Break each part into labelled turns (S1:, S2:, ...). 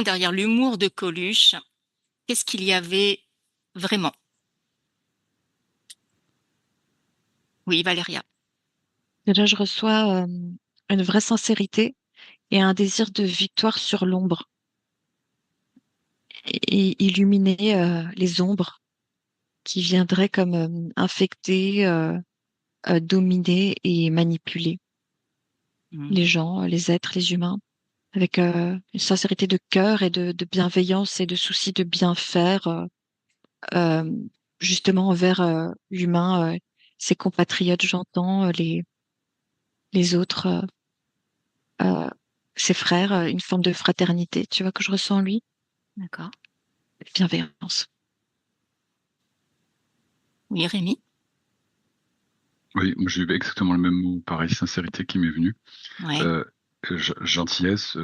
S1: Derrière l'humour de Coluche, qu'est-ce qu'il y avait vraiment? Oui, Valéria.
S2: Déjà, je reçois une vraie sincérité et un désir de victoire sur l'ombre et illuminer les ombres qui viendraient comme infecter, dominer et manipuler les
S1: Mmh.
S2: gens, les êtres, les humains, avec une sincérité de cœur et de bienveillance et de souci de bien faire, euh, justement envers l'humain, ses compatriotes, j'entends, les autres, euh, ses frères, une forme de fraternité, tu vois, que je ressens en lui,
S1: D'accord.
S2: bienveillance.
S1: Oui, Rémi?
S3: Oui, moi j'ai eu exactement le même mot, pareil, sincérité qui m'est venu.
S1: Ouais,
S3: Euh, Gentillesse,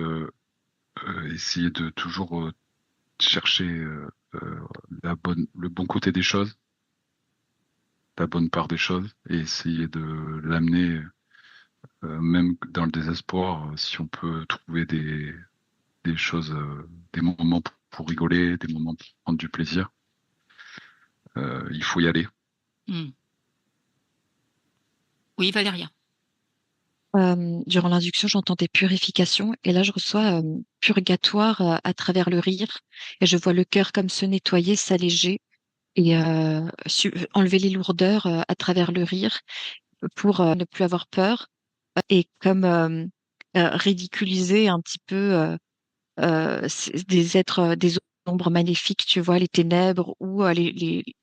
S3: essayer de toujours chercher le bon côté des choses, la bonne part des choses, et essayer de l'amener, même dans le désespoir, si on peut trouver des choses, des moments pour rigoler, des moments pour prendre du plaisir, il faut y aller.
S1: mmh. Oui, Valéria.
S2: Durant l'induction, j'entendais purification et là, je reçois purgatoire à travers le rire et je vois le cœur comme se nettoyer, s'alléger et enlever les lourdeurs à travers le rire pour ne plus avoir peur et comme ridiculiser un petit peu des êtres, des ombres maléfiques, tu vois, les ténèbres ou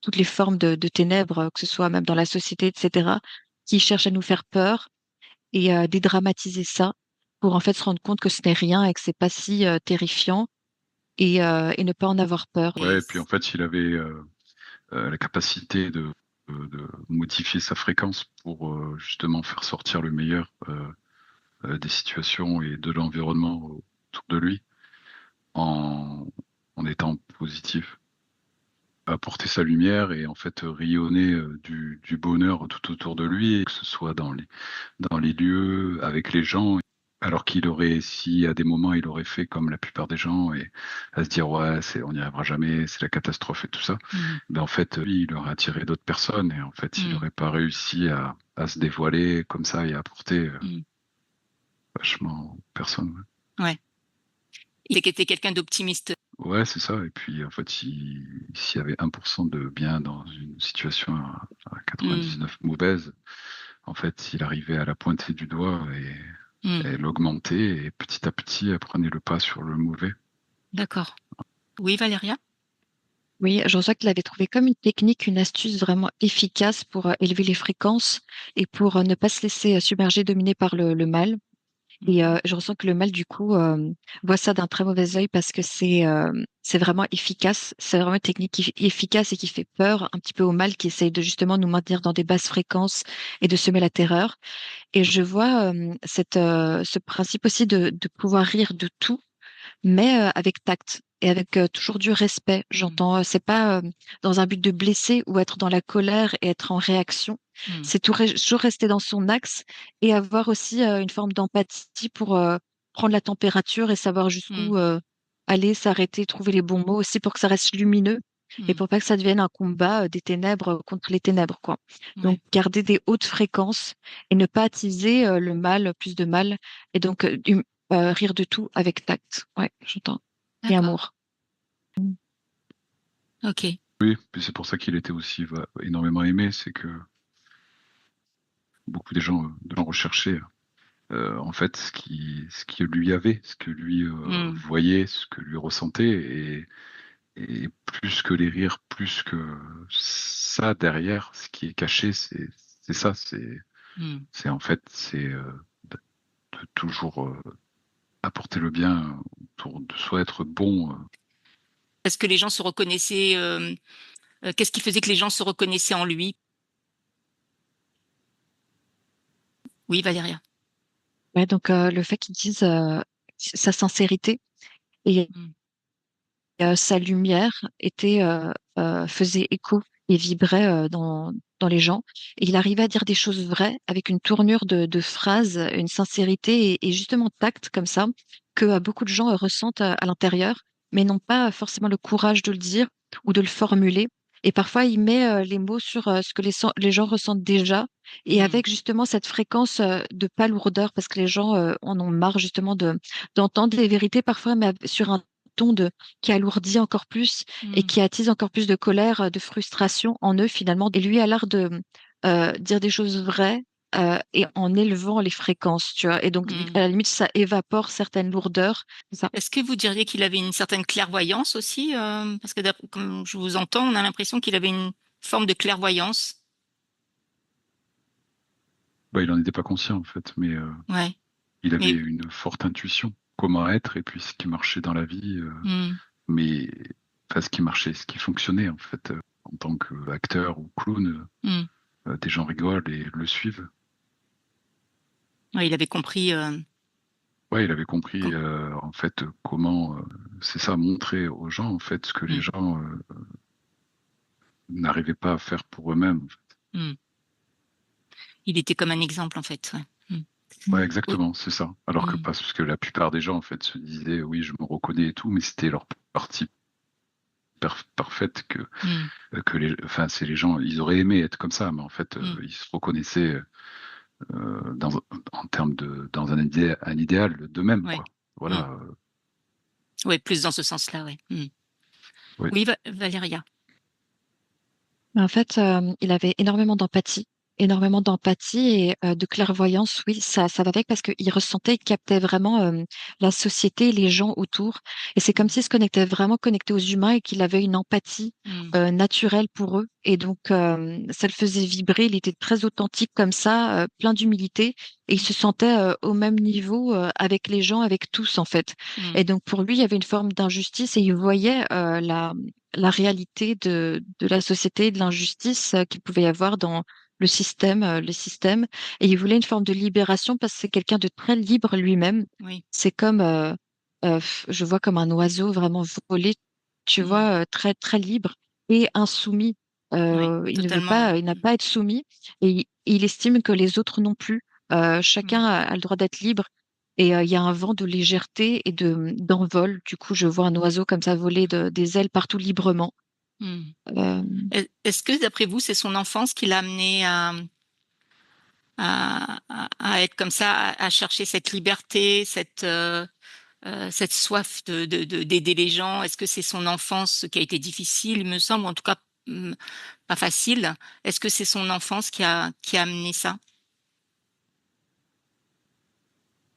S2: toutes les formes de ténèbres, que ce soit même dans la société, etc., qui cherchent à nous faire peur et dédramatiser ça pour en fait se rendre compte que ce n'est rien et que c'est pas si terrifiant et ne pas en avoir peur.
S3: Ouais, et puis en fait, il avait la capacité de modifier sa fréquence pour justement faire sortir le meilleur des situations et de l'environnement autour de lui en, en étant positif, apporter sa lumière et en fait rayonner du bonheur tout autour de lui, et que ce soit dans les lieux, avec les gens. Alors qu'il aurait, si à des moments il aurait fait comme la plupart des gens et à se dire ouais, on n'y arrivera jamais, c'est la catastrophe et tout ça,
S1: Mmh.
S3: ben en fait lui il aurait attiré d'autres personnes et en fait il
S1: Mmh.
S3: n'aurait pas réussi à se dévoiler comme ça et à apporter
S1: Mmh.
S3: vachement aux personnes.
S1: Ouais. Il était quelqu'un d'optimiste.
S3: Ouais, c'est ça. Et puis en fait, s'il y avait 1% de bien dans une situation à
S1: Mmh.
S3: 99 mauvaise, en fait, il arrivait à la pointer du doigt
S1: Mmh.
S3: et l'augmenter et petit à petit, elle prenait le pas sur le mauvais.
S1: D'accord. Oui, Valéria?
S2: Oui, je reçois qu'il avait trouvé comme une technique, une astuce vraiment efficace pour élever les fréquences et pour ne pas se laisser submerger, dominer par le mal. Et
S1: Mmh.
S2: je ressens que le mal, du coup, voit ça d'un très mauvais œil parce que c'est vraiment efficace. C'est vraiment une technique efficace et qui fait peur un petit peu au mal, qui essaye de justement nous maintenir dans des basses fréquences et de semer la terreur. Et je vois ce principe aussi de pouvoir rire de tout, mais avec tact et avec toujours du respect.
S1: Mmh.
S2: J'entends, c'est pas dans un but de blesser ou être dans la colère et être en réaction.
S1: Mmh.
S2: C'est toujours rester dans son axe et avoir aussi une forme d'empathie pour prendre la température et savoir
S1: Mmh.
S2: jusqu'où aller, s'arrêter, trouver les bons mots aussi pour que ça reste lumineux et
S1: Mmh.
S2: pour pas que ça devienne un combat des ténèbres contre les ténèbres, quoi. Donc,
S1: Ouais.
S2: garder des hautes fréquences et ne pas attiser le mal, plus de mal, et donc rire de tout avec tact. Ouais, j'entends. Et
S1: D'accord.
S2: amour.
S1: OK.
S3: Oui, puis c'est pour ça qu'il était aussi énormément aimé, c'est que beaucoup de gens recherchaient en fait ce qui lui avait, ce que lui
S1: Mmh.
S3: voyait, ce que lui ressentait, et plus que les rires, plus que ça derrière, ce qui est caché, c'est ça,
S1: Mmh.
S3: c'est en fait c'est de de toujours apporter le bien autour de soi, être bon.
S1: Parce que les gens se reconnaissaient, qu'est-ce qui faisait que les gens se reconnaissaient en lui? Oui, Valéria?
S2: Ouais, donc le fait qu'ils disent sa sincérité et
S1: Mmh.
S2: sa lumière faisait écho et vibrait dans les gens. Et il arrivait à dire des choses vraies avec une tournure de phrases, une sincérité et justement tact comme ça, que beaucoup de gens ressentent à l'intérieur, mais n'ont pas forcément le courage de le dire ou de le formuler. Et parfois, il met les mots sur ce que les gens ressentent déjà, et
S1: Mm.
S2: avec justement cette fréquence de pas lourdeur, parce que les gens en ont marre justement d'entendre les vérités parfois, mais sur un ton qui alourdit encore plus et
S1: Mm.
S2: qui attise encore plus de colère, de frustration en eux finalement. Et lui a l'art de dire des choses vraies et en élevant les fréquences, tu vois. Et donc,
S1: Mm.
S2: à la limite, ça évapore certaines lourdeurs. C'est ça.
S1: Est-ce que vous diriez qu'il avait une certaine clairvoyance aussi? Parce que comme je vous entends, on a l'impression qu'il avait une forme de clairvoyance.
S3: Bah, il en était pas conscient en fait, mais
S1: Ouais.
S3: il avait
S1: Mais
S3: une forte intuition comment être et puis ce qui marchait dans la vie,
S1: mm.
S3: mais enfin ce qui marchait, ce qui fonctionnait en fait en tant qu'acteur ou clown,
S1: Mm.
S3: des gens rigolent et le suivent.
S1: Ouais, il avait compris.
S3: Ouais, il avait compris
S1: Com-
S3: en fait comment, c'est ça, montrer aux gens en fait ce que les
S1: Mm.
S3: gens n'arrivaient pas à faire pour eux-mêmes, en fait.
S1: Mm. Il était comme un exemple en fait. Ouais. Mm.
S3: Ouais,
S1: Oui.
S3: exactement, c'est ça. Alors que
S1: Mm.
S3: parce que la plupart des gens en fait se disaient oui, je me reconnais et tout, mais c'était leur partie parfaite
S1: Mm.
S3: que enfin c'est les gens, ils auraient aimé être comme ça, mais en fait
S1: Mm.
S3: ils se reconnaissaient en termes dans un idéal d'eux-mêmes,
S1: Ouais.
S3: quoi.
S1: Mm.
S3: Voilà.
S1: Ouais, plus dans ce sens-là, ouais. Mm.
S3: Oui.
S1: Oui, Valéria.
S2: Mais en fait, il avait énormément d'empathie et de clairvoyance. Oui, ça va avec parce qu'il ressentait, il captait vraiment la société et les gens autour. Et c'est comme s'il se connectait vraiment connecté aux humains et qu'il avait une empathie
S1: Mm.
S2: naturelle pour eux. Et donc, ça le faisait vibrer. Il était très authentique comme ça, plein d'humilité. Et il se sentait au même niveau avec les gens, avec tous, en fait.
S1: Mm.
S2: Et donc, pour lui, il y avait une forme d'injustice et il voyait la réalité de la société, de l'injustice qu'il pouvait y avoir dans le système, les systèmes. Et il voulait une forme de libération parce que c'est quelqu'un de très libre lui-même.
S1: Oui.
S2: C'est comme, je vois comme un oiseau vraiment voler, tu
S1: Mm.
S2: vois, très, très libre et insoumis.
S1: Oui,
S2: Il ne veut
S1: totalement,
S2: pas,
S1: oui.
S2: il n'a pas à être soumis et il estime que les autres non plus.
S1: Mm.
S2: Chacun a le droit d'être libre. Et il y a un vent de légèreté et d'envol. Du coup, je vois un oiseau comme ça voler des ailes partout librement.
S1: Mm.
S2: Euh,
S1: Est-ce que, d'après vous, c'est son enfance qui l'a amené à être comme ça, à chercher cette liberté, cette soif d'aider les gens? Est-ce que c'est son enfance qui a été difficile, il me semble, ou en tout cas pas facile? Est-ce que c'est son enfance qui a amené ça?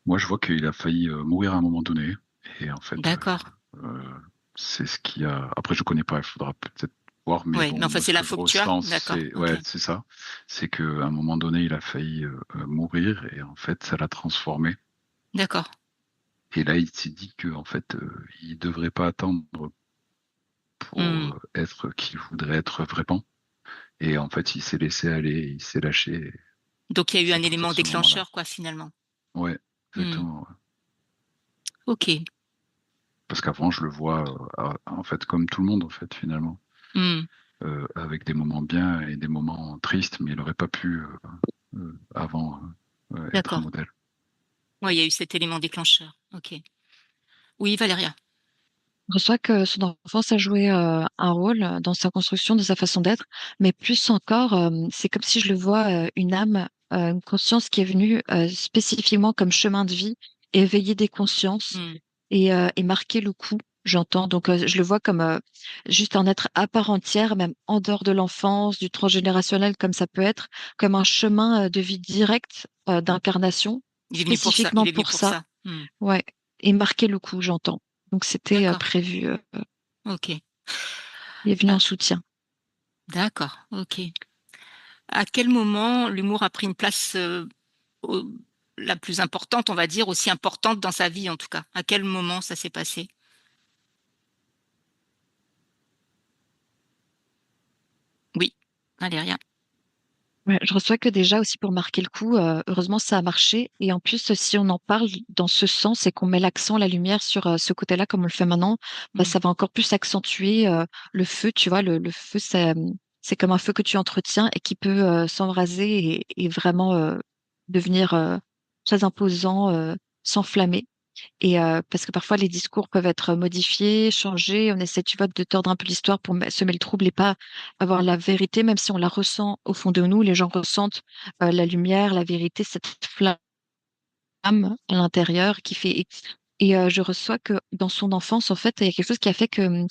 S3: Moi, je vois qu'il a failli mourir à un moment donné, et en fait,
S1: D'accord.
S3: c'est ce qui a. Après, je connais pas, il faudra peut-être voir, mais
S1: Ouais,
S3: bon,
S1: mais enfin,
S3: moi,
S1: c'est
S3: ce que je
S1: l'info que tu as.
S3: ressens,
S1: D'accord.
S3: c'est
S1: Ok.
S3: ouais, c'est ça, c'est qu'à un moment donné, il a failli mourir, et en fait, ça l'a transformé.
S1: D'accord.
S3: Et là, il s'est dit que en fait, il devrait pas attendre pour
S1: Hmm.
S3: être qui voudrait être vraiment. Et en fait, il s'est laissé aller, il s'est lâché.
S1: Donc, il y a eu
S3: C'est à
S1: un
S3: partir
S1: élément
S3: de ce moment-là.
S1: déclencheur, quoi, finalement.
S3: Ouais,
S1: Hmm.
S3: exactement. Ouais.
S1: Ok.
S3: Parce qu'avant, je le vois, en fait, comme tout le monde, en fait, finalement,
S1: Hmm.
S3: avec des moments bien et des moments tristes, mais il n'aurait pas pu avant être un
S1: D'accord.
S3: modèle.
S1: Ouais, il y a eu cet élément déclencheur. Ok. Oui, Valéria.
S2: je reçois que son enfance a joué un rôle dans sa construction, de sa façon d'être, mais plus encore, c'est comme si je le vois une âme, une conscience qui est venue spécifiquement comme chemin de vie, éveiller des consciences
S1: Hmm.
S2: et marquer le coup. J'entends. Donc, je le vois comme juste un être à part entière, même en dehors de l'enfance, du transgénérationnel, comme ça peut être, comme un chemin de vie direct d'incarnation,
S1: Il est venu pour ça.
S2: spécifiquement
S1: Il est venu
S2: pour
S1: pour
S2: ça.
S1: ça. Hmm.
S2: Ouais. Et marquer le coup, j'entends. Donc, c'était
S1: D'accord.
S2: prévu.
S1: Ok.
S2: Il est venu en
S1: Ah,
S2: soutien.
S1: d'accord. Ok. À quel moment l'humour a pris une place au- la plus importante, on va dire, aussi importante dans sa vie en tout cas? À quel moment ça s'est passé? Oui, Valéria.
S2: Ouais, je reçois que déjà aussi pour marquer le coup, heureusement ça a marché. Et en plus, si on en parle dans ce sens et qu'on met l'accent, la lumière sur ce côté-là, comme on le fait maintenant, bah,
S1: Hmm.
S2: ça va encore plus accentuer le feu, tu vois, le feu, ça. C'est comme un feu que tu entretiens et qui peut s'embraser et vraiment devenir très imposant, s'enflammer. Et parce que parfois les discours peuvent être modifiés, changés. On essaie, tu vois, de tordre un peu l'histoire pour semer le trouble et pas avoir la vérité, même si on la ressent au fond de nous. Les gens ressentent la lumière, la vérité, cette flamme à l'intérieur qui fait. Et je reçois que dans son enfance, en fait, il y a quelque chose qui a fait que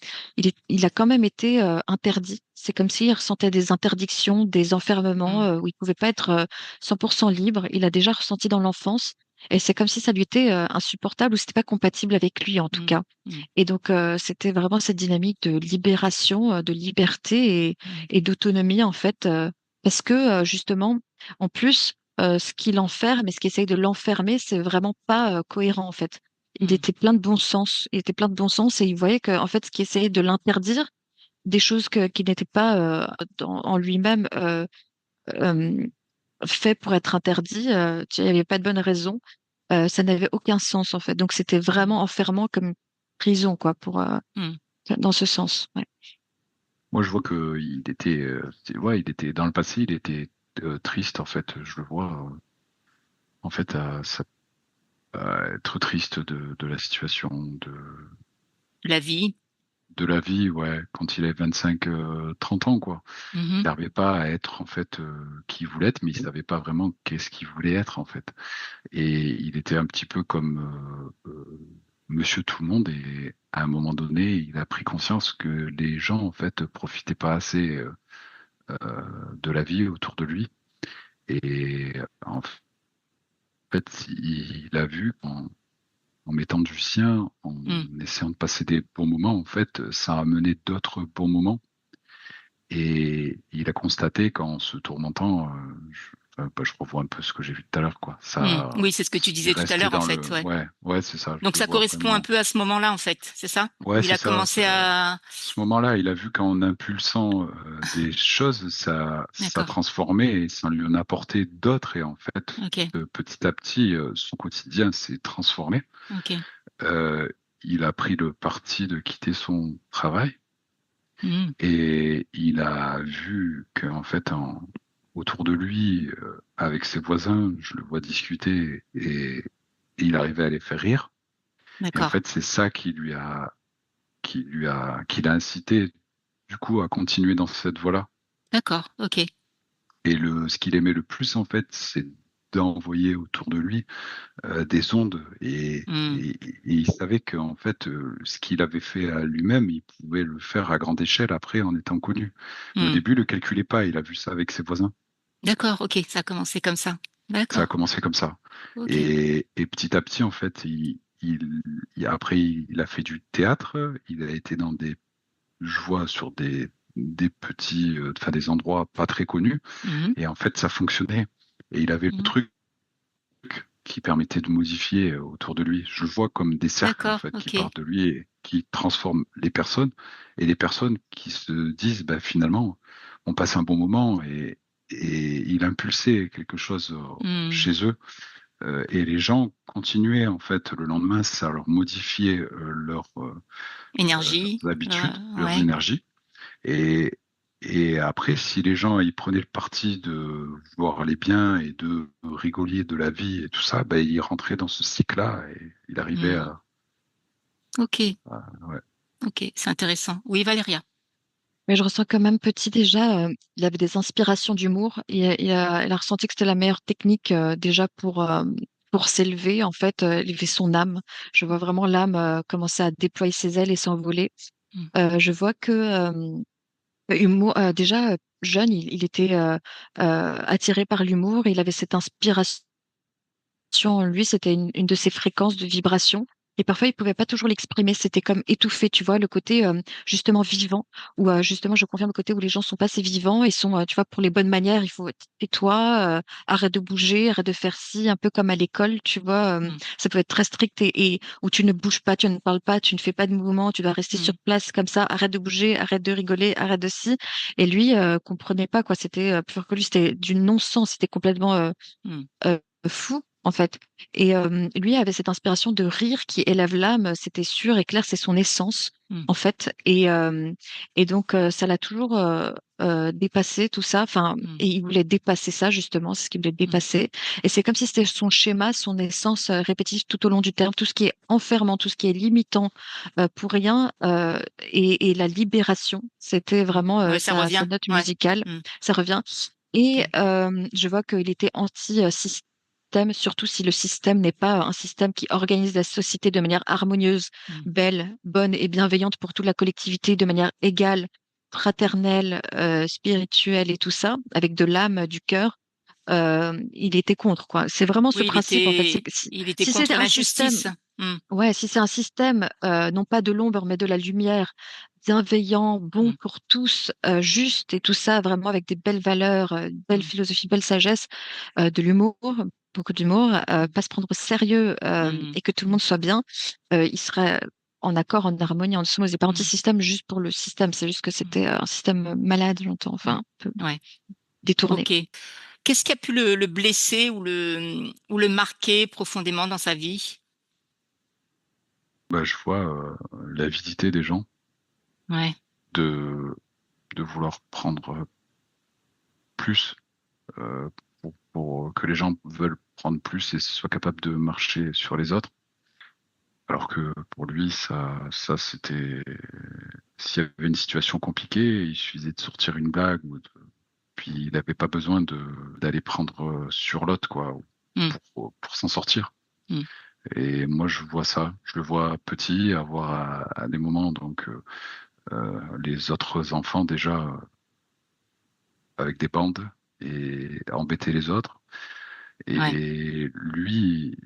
S2: il a quand même été interdit. C'est comme s'il ressentait des interdictions, des enfermements
S1: Mm,
S2: où il pouvait pas être 100% libre. Il a déjà ressenti dans l'enfance. Et c'est comme si ça lui était insupportable ou c'était pas compatible avec lui, en tout
S1: mm,
S2: cas.
S1: mm,
S2: Et donc, c'était vraiment cette dynamique de libération, de liberté
S1: mm,
S2: et d'autonomie, en fait, parce que, justement, en plus, ce qui l'enferme et ce qui essaye de l'enfermer, c'est vraiment pas cohérent, en fait. Il
S1: mm,
S2: était plein de bon sens. Il était plein de bon sens et il voyait que, en fait, ce qui essayait de l'interdire, des choses qui n'étaient pas en lui-même euh, fait pour être interdit, il n'y avait pas de bonne raison. Ça n'avait aucun sens, en fait. Donc, c'était vraiment enfermant comme prison, quoi,
S1: mm.
S2: dans ce sens. Ouais.
S3: Moi, je vois que ouais, il était dans le passé, il était triste en fait. Je le vois en fait à être triste de la situation,
S1: La vie.
S3: de la vie, ouais, quand il avait 25, 30 ans, quoi. Il
S1: Mhm,
S3: n'arrivait pas à être en fait qui il voulait être, mais il savait pas vraiment qu'est-ce qu'il voulait être en fait. Et il était un petit peu comme Monsieur Tout le Monde. Et à un moment donné, il a pris conscience que les gens en fait profitaient pas assez de la vie autour de lui. Et en fait, il a vu en mettant du sien, en
S1: mm.
S3: essayant de passer des bons moments, en fait, ça a amené d'autres bons moments. Et il a constaté qu'en se tourmentant, bah, je revois un peu ce que j'ai vu tout à l'heure, quoi.
S1: Mm.
S3: Ça,
S1: Oui, c'est ce que tu
S3: il
S1: disais tout à
S3: restait
S1: l'heure, en
S3: dans
S1: fait,
S3: le,
S1: ouais.
S3: ouais, ouais, c'est ça.
S1: Donc
S3: Je le
S1: ça
S3: vois
S1: correspond un
S3: vraiment.
S1: peu à ce moment-là, en fait, c'est ça? Où
S3: Ouais,
S1: il
S3: c'est
S1: a
S3: ça.
S1: commencé à...
S3: Ce moment-là, il a vu qu'en impulsant des choses, ça
S1: D'accord,
S3: transformait et ça lui en apportait d'autres. Et en fait,
S1: ok,
S3: petit à petit, son quotidien s'est transformé.
S1: ok.
S3: Euh, il a pris le parti de quitter son travail
S1: Mm,
S3: et il a vu qu'en fait, autour de lui, avec ses voisins, je le vois discuter et il arrivait à les faire rire. Et en
S1: d'accord,
S3: fait, c'est ça qui l'a incité du coup à continuer dans cette voie-là.
S1: d'accord, ok.
S3: Et ce qu'il aimait le plus en fait, c'est d'envoyer autour de lui des ondes
S1: Mm,
S3: et il savait qu'en fait, ce qu'il avait fait à lui-même, il pouvait le faire à grande échelle après en étant connu. Mais au
S1: mm.
S3: début, il le calculait pas. Il a vu ça avec ses voisins.
S1: D'accord, ok, ça a commencé comme ça.
S3: Ça a
S1: D'accord,
S3: commencé comme ça.
S1: ok.
S3: Et petit à petit, en fait, après, il a fait du théâtre. Il a été dans je vois sur des petits, enfin des endroits pas très connus.
S1: Mhm,
S3: Et en fait, ça fonctionnait. Et il avait le
S1: mhm.
S3: truc qui permettait de modifier autour de lui. Je le vois comme des cercles en
S1: D'accord,
S3: fait qui
S1: ok.
S3: partent de lui et qui transforment les personnes et les personnes qui se disent bah, finalement on passe un bon moment et il impulsait quelque chose
S1: Mm.
S3: chez eux et les gens continuaient en fait le lendemain ça leur modifiait
S1: Énergie,
S3: leurs habitudes, leurs
S1: ouais.
S3: énergies et et après, si les gens ils prenaient le parti de voir les biens et de rigoler de la vie et tout ça, ben, ils rentraient dans ce cycle-là et il arrivait
S1: Mm. Ok,
S3: ouais.
S1: ok, c'est intéressant. Oui, Valéria.
S2: Mais je ressens quand même petit déjà, il avait des inspirations d'humour elle a ressenti que c'était la meilleure technique déjà pour s'élever. En fait, élever son âme. Je vois vraiment l'âme commencer à déployer ses ailes et s'envoler.
S1: Mm.
S2: Je vois que humour, déjà jeune, il était attiré par l'humour. Il avait cette inspiration en lui, c'était une de ses fréquences de vibration. Et parfois, il pouvait pas toujours l'exprimer. C'était comme étouffé, tu vois, le côté justement vivant, ou justement, je confirme le côté où les gens sont pas assez vivants et sont, tu vois, pour les bonnes manières, il faut tais-toi, arrête de bouger, arrête de faire ci, un peu comme à l'école, tu vois.
S1: Mm.
S2: Ça peut être très strict et où tu ne bouges pas, tu ne parles pas, tu ne fais pas de mouvement, tu dois rester sur
S1: Mm.
S2: place comme ça, arrête de bouger, arrête de rigoler, arrête de ci. Et lui, comprenait pas quoi. C'était plus fort que lui, c'était du non-sens, c'était complètement
S1: Mm.
S2: euh, fou en fait. Et lui avait cette inspiration de rire qui élève l'âme, c'était sûr et clair, c'est son essence,
S1: Mm.
S2: en fait. Et donc, ça l'a toujours dépassé, tout ça. Enfin,
S1: Mm.
S2: et il voulait dépasser ça, justement, c'est ce qu'il voulait dépasser. Et c'est comme si c'était son schéma, son essence répétitive tout au long du terme, tout ce qui est enfermant, tout ce qui est limitant pour rien, et la libération, c'était vraiment
S1: Ouais, ça
S2: sa
S1: revient.
S2: note
S1: Ouais.
S2: musicale.
S1: Mm.
S2: Ça revient. Et
S1: Ok.
S2: je vois qu'il était anti-système, surtout si le système n'est pas un système qui organise la société de manière harmonieuse,
S1: Mm.
S2: belle, bonne et bienveillante pour toute la collectivité, de manière égale, fraternelle, spirituelle et tout ça, avec de l'âme, du cœur. Il était contre, quoi. C'est vraiment ce
S1: Oui,
S2: principe, en fait. C'est que
S1: il était
S2: si c'était
S1: contre
S2: un système,
S1: l'injustice. Mm.
S2: ouais, si c'est un système, non pas de l'ombre, mais de la lumière, bienveillant, bon
S1: Mm.
S2: pour tous, juste et tout ça, vraiment avec des belles valeurs, belle
S1: Mm.
S2: philosophie, belle sagesse, de l'humour, beaucoup d'humour, pas se prendre au sérieux,
S1: Mm.
S2: et que tout le monde soit bien, il serait en accord, en harmonie, en osmose. Et pas
S1: Mm.
S2: anti-système juste pour le système, c'est juste que
S1: Mm.
S2: c'était un système malade, j'entends,
S1: Mm.
S2: enfin, un peu
S1: Ouais.
S2: détourné.
S1: Ok. Qu'est-ce qui a pu le blesser ou le marquer profondément dans sa vie?
S3: Bah, je vois l'avidité des gens
S1: Ouais.
S3: de, de vouloir prendre plus, euh, pour que les gens veulent prendre plus et soient capables de marcher sur les autres. Alors que pour lui, ça c'était, s'il y avait une situation compliquée, il suffisait de sortir une blague puis il n'avait pas besoin d'aller prendre sur l'autre, quoi,
S1: Mm.
S3: pour s'en sortir.
S1: Mm.
S3: Et moi, je vois ça. Je le vois petit, avoir à des moments, donc, les autres enfants déjà avec des bandes et embêter les autres.
S1: Ouais.
S3: Et lui,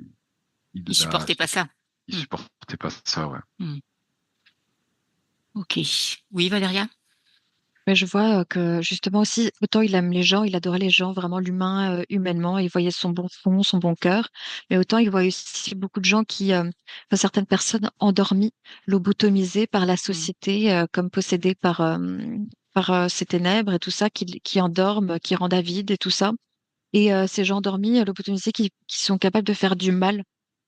S1: Il
S3: il a,
S1: supportait pas ça.
S3: il
S1: Mm.
S3: supportait pas ça, ouais.
S1: Mm. Ok. Oui, Valéria?
S2: Mais je vois que justement aussi, autant il aime les gens, il adorait les gens, vraiment l'humain, humainement, il voyait son bon fond, son bon cœur, mais autant il voyait aussi beaucoup de gens enfin, certaines personnes endormies, lobotomisées par la
S1: Mm.
S2: société, comme possédées par ces ténèbres et tout ça, qui endorment, qui rendent avides et tout ça. Et ces gens endormis, lobotomisés, qui sont capables de faire du mal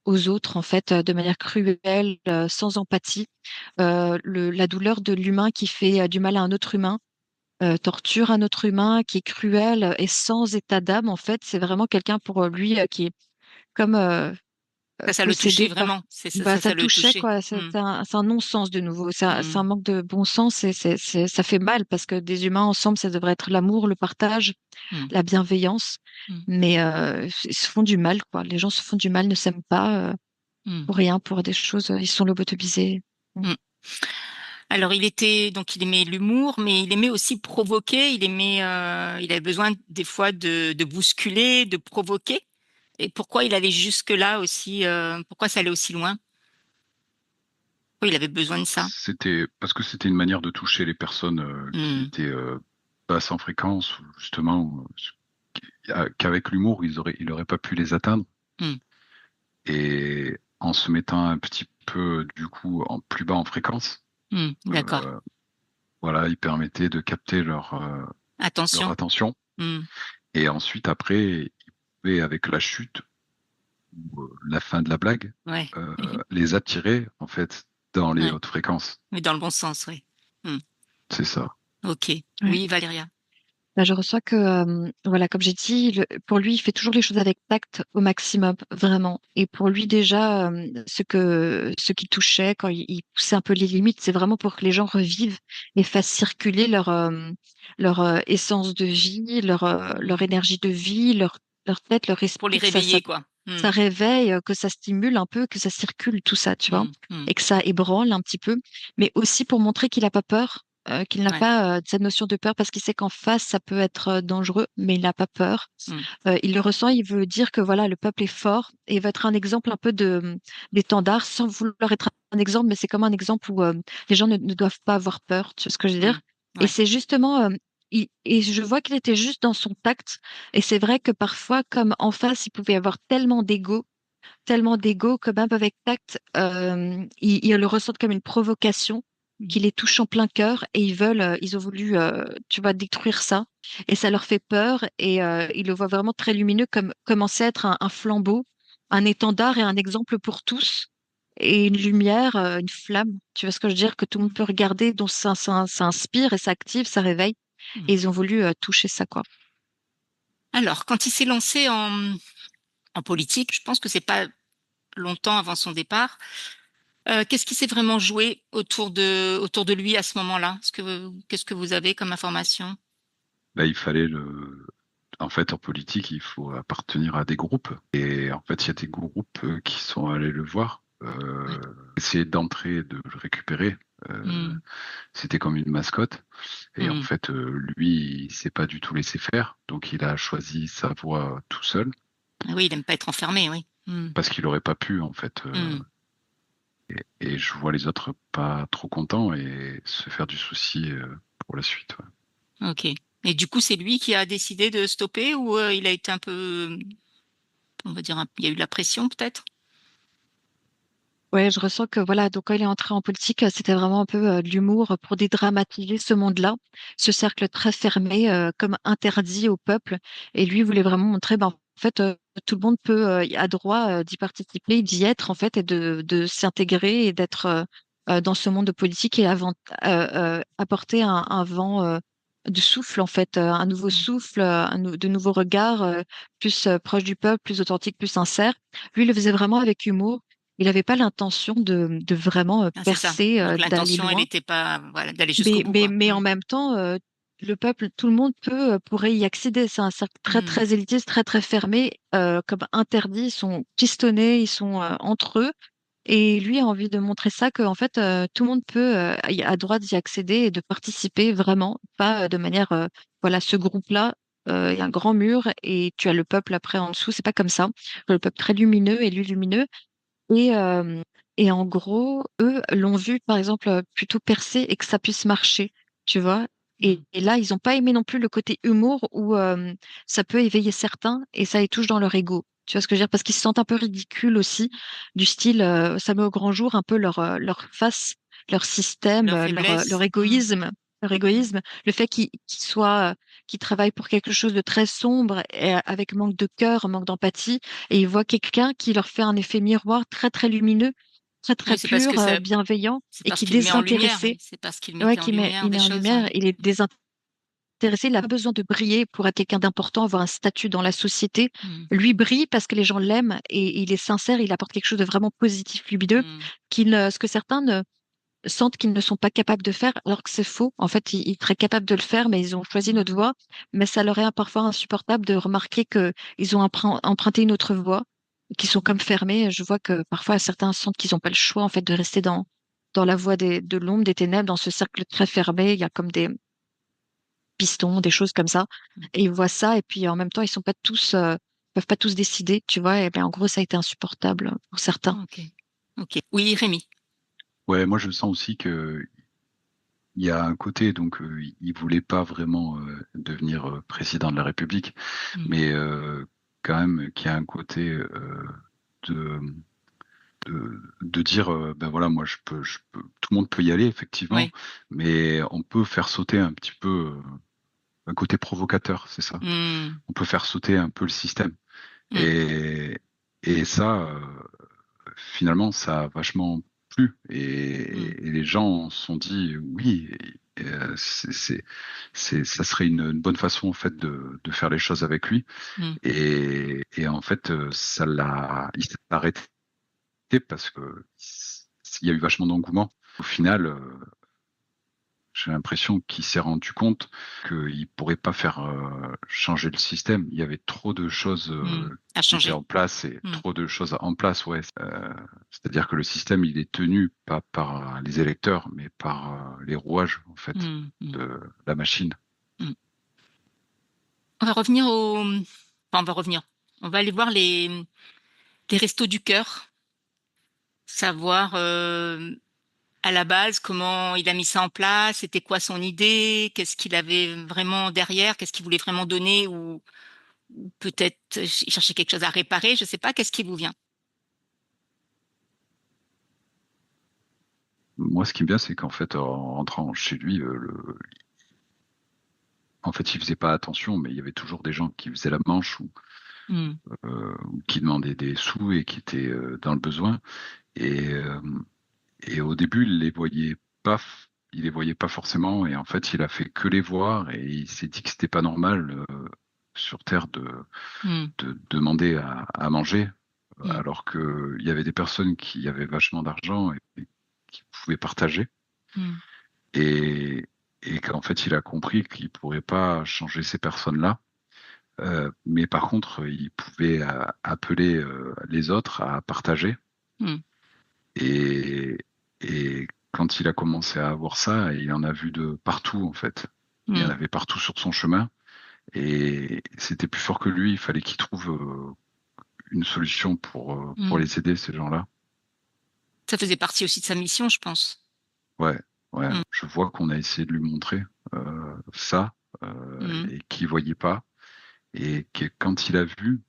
S2: aux autres, en fait, de manière cruelle, sans empathie. La douleur de l'humain qui fait du mal à un autre humain, torture un autre humain, qui est cruel et sans état d'âme, en fait, c'est vraiment quelqu'un pour lui qui est comme
S1: Ça le touchait
S2: possédé par.
S1: vraiment. C'est ça,
S2: Bah, ça
S1: ça
S2: le
S1: le
S2: touchait,
S1: touchait.
S2: quoi.
S1: Mm.
S2: C'est un non-sens de nouveau. C'est un
S1: Mm.
S2: manque de bon sens et ça fait mal parce que des humains ensemble, ça devrait être l'amour, le partage,
S1: Mm.
S2: la bienveillance.
S1: Mm.
S2: Mais ils se font du mal, quoi. Les gens se font du mal, ne s'aiment pas
S1: Mm.
S2: pour rien, pour des choses. Ils sont lobotomisés.
S1: Mm. Alors, donc il aimait l'humour, mais il aimait aussi provoquer. Il avait besoin des fois de bousculer, de provoquer. Et pourquoi il allait jusque-là aussi, pourquoi ça allait aussi loin? Pourquoi il avait besoin de ça?
S3: C'était parce que c'était une manière de toucher les personnes qui
S1: Hmm.
S3: étaient basses en fréquence, ou justement, qu'avec l'humour, il aurait pas pu les atteindre.
S1: Hmm.
S3: Et en se mettant un petit peu, du coup, en plus bas en fréquence,
S1: Hmm. D'accord.
S3: euh, voilà, il permettait de capter leur
S1: Attention.
S3: attention.
S1: Hmm.
S3: Et ensuite, après, il pouvait, avec la chute ou la fin de la blague,
S1: Ouais.
S3: les attirer, en fait, dans les
S1: Ouais.
S3: hautes fréquences.
S1: Mais dans le bon sens, oui. Hmm.
S3: C'est ça.
S1: Ok.
S2: Ouais.
S1: Oui, Valéria.
S2: Là, je reçois que, voilà, comme j'ai dit, pour lui, il fait toujours les choses avec tact au maximum, vraiment. Et pour lui, déjà, ce qui touchait, quand il poussait un peu les limites, c'est vraiment pour que les gens revivent et fassent circuler leur essence de vie, leur
S1: Hmm.
S2: énergie de vie, leur tête, leur
S1: Pour les
S2: esprit, que
S1: réveiller, quoi. Hmm.
S2: ça réveille, que ça stimule un peu, que ça circule, tout ça, tu vois,
S1: Hmm. Hmm.
S2: et que ça ébranle un petit peu, mais aussi pour montrer qu'il n'a pas peur, qu'il n'a
S1: Ouais.
S2: pas cette notion de peur, parce qu'il sait qu'en face, ça peut être dangereux, mais il n'a pas peur.
S1: Hmm.
S2: Il le ressent, il veut dire que voilà, le peuple est fort, et il va être un exemple un peu d'étendard, sans vouloir être un exemple, mais c'est comme un exemple où les gens ne doivent pas avoir peur, tu vois ce que je veux
S1: Hmm.
S2: dire? Et
S1: Ouais.
S2: c'est justement, et je vois qu'il était juste dans son tact, et c'est vrai que parfois, comme en face, il pouvait y avoir tellement d'ego que même avec tact, ils le ressentent comme une provocation
S1: Hmm.
S2: qui les touche en plein cœur et ils ont voulu, tu vois, détruire ça. Et ça leur fait peur et ils le voient vraiment très lumineux comme commencer à être un flambeau. un étendard et un exemple pour tous, et une lumière, une flamme. Tu vois ce que je veux dire? Que tout le monde peut regarder, dont ça inspire et ça active, ça réveille.
S1: Mm.
S2: Et ils ont voulu toucher ça, quoi.
S1: Alors, quand il s'est lancé en politique, je pense que c'est pas longtemps avant son départ. Qu'est-ce qui s'est vraiment joué autour de lui à ce moment-là? Qu'est-ce que vous avez comme information?
S3: Bah, il fallait en fait, en politique, il faut appartenir à des groupes. Et en fait, il y a des groupes qui sont allés le voir,
S1: Ouais.
S3: essayer d'entrer, de le récupérer.
S1: Mm.
S3: C'était comme une mascotte. Et en
S1: Mm.
S3: fait, lui, il s'est pas du tout laissé faire. Donc, il a choisi sa voie tout seul
S1: Ah oui, il aime pas être enfermé, oui. Mm.
S3: parce qu'il aurait pas pu, en fait.
S1: Mm.
S3: Et je vois les autres pas trop contents et se faire du souci pour la suite. Ouais.
S1: Ok. Et du coup, c'est lui qui a décidé de stopper ou il a été un peu, on va dire, il y a eu de la pression peut-être?
S2: Ouais, je ressens que voilà, donc quand il est entré en politique, c'était vraiment un peu de l'humour pour dédramatiser ce monde-là, ce cercle très fermé, comme interdit au peuple. Et lui voulait vraiment montrer, ben, en fait, tout le monde a droit d'y participer, d'y être, en fait, et de s'intégrer et d'être dans ce monde politique et apporter un vent de souffle, en fait, un nouveau
S1: Mm.
S2: souffle, de nouveaux regards, plus proche du peuple, plus authentique, plus sincère. Lui, il le faisait vraiment avec humour. Il n'avait pas l'intention de vraiment
S1: Ah, c'est ça.
S2: percer,
S1: Donc
S2: d'aller
S1: l'intention, elle
S2: loin.
S1: n'était pas, voilà, d'aller jusqu'au bout, quoi.
S2: Mais en même temps, le peuple, tout le monde pourrait y accéder. C'est un cercle très,
S1: Mm.
S2: très élitiste, très, très fermé, comme interdit. Ils sont pistonnés, ils sont entre eux. Et lui a envie de montrer ça, que en fait, tout le monde a droit d'y accéder et de participer vraiment, pas de manière, voilà, ce groupe-là, il y a un grand mur et tu as le peuple après en dessous. C'est pas comme ça. Le peuple très lumineux et lui lumineux. Et, euh, et en gros, eux l'ont vu, par exemple, plutôt percer et que ça puisse marcher, tu vois.
S1: Mm.
S2: Et là, ils n'ont pas aimé non plus le côté humour où ça peut éveiller certains et ça les touche dans leur ego. Tu vois ce que je veux dire? Parce qu'ils se sentent un peu ridicules aussi, du style, ça met au grand jour un peu leur face, leur système,
S1: Leur
S2: leur
S1: faiblesse. Mm.
S2: égoïsme. Leur
S1: Mm.
S2: égoïsme, le fait qu'ils travaillent pour quelque chose de très sombre et avec manque de cœur, manque d'empathie, et ils voient quelqu'un qui leur fait un effet miroir très très lumineux, très très
S1: Oui, c'est parce que
S2: pur, bienveillant
S1: c'est
S2: et
S1: parce
S2: qui
S1: qu'il met en lumière,
S2: désintéressé.
S1: oui. C'est parce qu'il
S2: Ouais,
S1: mettait en lumière
S2: il
S1: des
S2: met en
S1: choses,
S2: lumière,
S1: ouais.
S2: il est désintéressé, il n'a pas besoin de briller pour être quelqu'un d'important, avoir un statut dans la société.
S1: Mm.
S2: Lui brille parce que les gens l'aiment et il est sincère, il apporte quelque chose de vraiment positif, lumineux,
S1: Mm.
S2: ce que certains ne sentent qu'ils ne sont pas capables de faire, alors que c'est faux. En fait, ils seraient capables de le faire, mais ils ont choisi notre
S1: Mm.
S2: voie. Mais ça leur est parfois insupportable de remarquer que ils ont emprunté une autre voie, qui sont comme fermés. Je vois que parfois certains sentent qu'ils n'ont pas le choix en fait de rester dans la voie de l'ombre, des ténèbres, dans ce cercle très fermé. Il y a comme des pistons, des choses comme ça.
S1: Mm.
S2: Et ils voient ça, et puis en même temps, ils sont pas tous, peuvent pas tous décider, tu vois. Et bien, en gros, ça a été insupportable pour certains.
S1: Ok. Ok. Oui, Rémi.
S3: Ouais, moi je sens aussi que il y a un côté, donc il voulait pas vraiment devenir président de la République,
S1: Mm.
S3: mais quand même qu'il y a un côté de, de dire ben voilà, moi tout le monde peut y aller effectivement,
S1: Oui.
S3: mais on peut faire sauter un petit peu un côté provocateur, c'est ça.
S1: Mm.
S3: On peut faire sauter un peu le système.
S1: Mm.
S3: Et, et ça, finalement, ça a vachement plu.
S1: Mm.
S3: Et les gens se sont dit, oui, ça serait une bonne façon en fait de faire les choses avec lui.
S1: Mm.
S3: Et en fait, il s'est arrêté parce que il y a eu vachement d'engouement. Au final, j'ai l'impression qu'il s'est rendu compte qu'il pourrait pas faire changer le système. Il y avait trop de choses
S1: Mm. À
S3: qui étaient
S1: changer.
S3: en place et
S1: Mm.
S3: trop de choses en place. Ouais. C'est-à-dire que le système, il est tenu pas par les électeurs, mais par les rouages en fait
S1: Mm. Mm.
S3: de la machine.
S1: Mm. On va revenir enfin, on va revenir. On va aller voir les restos du cœur, savoir à la base comment il a mis ça en place, c'était quoi son idée, qu'est-ce qu'il avait vraiment derrière, qu'est-ce qu'il voulait vraiment donner ou peut-être il cherchait quelque chose à réparer, je sais pas, qu'est-ce qui vous vient?
S3: Moi, ce qui me vient, c'est qu'en fait, en rentrant chez lui, en fait, il faisait pas attention, mais il y avait toujours des gens qui faisaient la manche
S1: Mm.
S3: qui demandaient des sous et qui étaient dans le besoin. Et, euh, et au début, il les voyait pas forcément. Et en fait, il a fait que les voir et il s'est dit que c'était pas normal sur Terre
S1: Mm.
S3: de demander à manger,
S1: Mm.
S3: alors que il y avait des personnes qui avaient vachement d'argent et qui pouvaient partager.
S1: Mm.
S3: Et, et qu'en fait, il a compris qu'il pourrait pas changer ces personnes-là. Mais par contre, il pouvait appeler les autres à partager.
S1: Mm.
S3: Et, et quand il a commencé à avoir ça, il en a vu de partout, en fait. Il y en
S1: Mm.
S3: avait partout sur son chemin. Et c'était plus fort que lui. Il fallait qu'il trouve une solution pour
S1: Mm.
S3: les aider, ces gens-là.
S1: Ça faisait partie aussi de sa mission, je pense.
S3: Ouais, ouais.
S1: Mm.
S3: Je vois qu'on a essayé de lui montrer ça
S1: Mm.
S3: et qu'il voyait pas. Et que quand il a vu,